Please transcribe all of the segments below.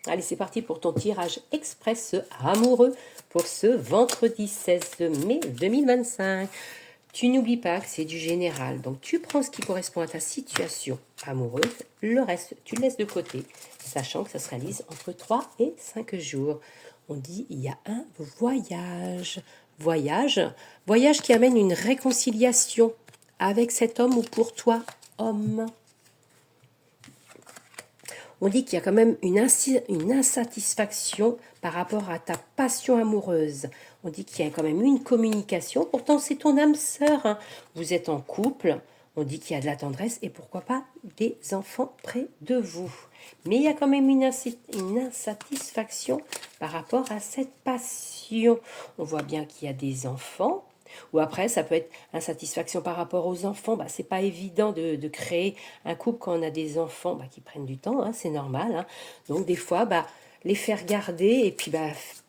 Allez, c'est parti pour ton tirage express amoureux pour ce vendredi 16 mai 2025. Tu n'oublies pas que c'est du général, donc tu prends ce qui correspond à ta situation amoureuse, le reste, tu le laisses de côté, sachant que ça se réalise entre 3 et 5 jours. On dit il y a un voyage. Voyage qui amène une réconciliation avec cet homme ou pour toi, homme. On dit qu'il y a quand même une insatisfaction par rapport à ta passion amoureuse. On dit qu'il y a quand même une communication. Pourtant, c'est ton âme sœur, hein. Vous êtes en couple. On dit qu'il y a de la tendresse et pourquoi pas des enfants près de vous. Mais il y a quand même une insatisfaction par rapport à cette passion. On voit bien qu'il y a des enfants. Ou après, ça peut être insatisfaction par rapport aux enfants. Bah, c'est pas évident de créer un couple quand on a des enfants qui prennent du temps, hein, c'est normal. Hein. Donc des fois, les faire garder et puis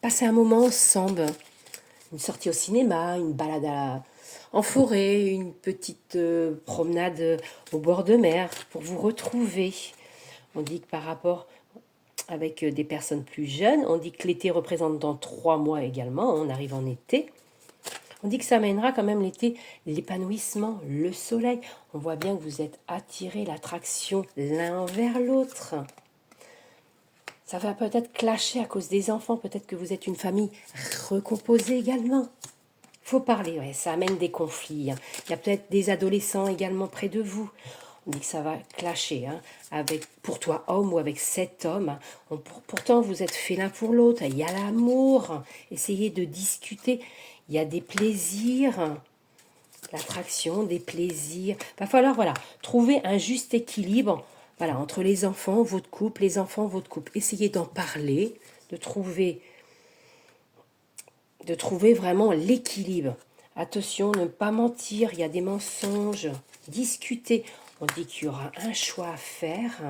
passer un moment ensemble. Une sortie au cinéma, une balade en forêt, une petite promenade au bord de mer pour vous retrouver. On dit que par rapport avec des personnes plus jeunes, on dit que l'été représente dans 3 mois également, on arrive en été. On dit que ça amènera quand même l'été l'épanouissement, le soleil. On voit bien que vous êtes attirés, l'attraction l'un vers l'autre. Ça va peut-être clasher à cause des enfants. Peut-être que vous êtes une famille recomposée également. Faut parler, ouais, ça amène des conflits. Hein. Il y a peut-être des adolescents également près de vous. On dit que ça va clasher avec, pour toi homme ou avec cet homme. Pourtant, vous êtes fait l'un pour l'autre. Il y a l'amour. Essayez de discuter. Il y a des plaisirs, l'attraction, des plaisirs. Il va falloir trouver un juste équilibre entre les enfants, votre couple, les enfants, votre couple. Essayez d'en parler, de trouver vraiment l'équilibre. Attention, ne pas mentir, il y a des mensonges. Discuter. On dit qu'il y aura un choix à faire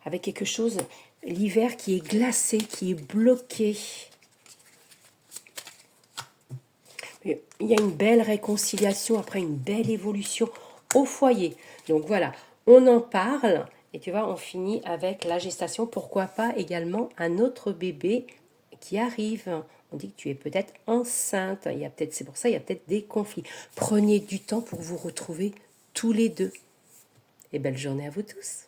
avec quelque chose, l'hiver qui est glacé, qui est bloqué. Il y a une belle réconciliation après une belle évolution au foyer. Donc voilà, on en parle et tu vois, on finit avec la gestation. Pourquoi pas également un autre bébé qui arrive. On dit que tu es peut-être enceinte. C'est pour ça il y a peut-être des conflits. Prenez du temps pour vous retrouver tous les deux. Et belle journée à vous tous.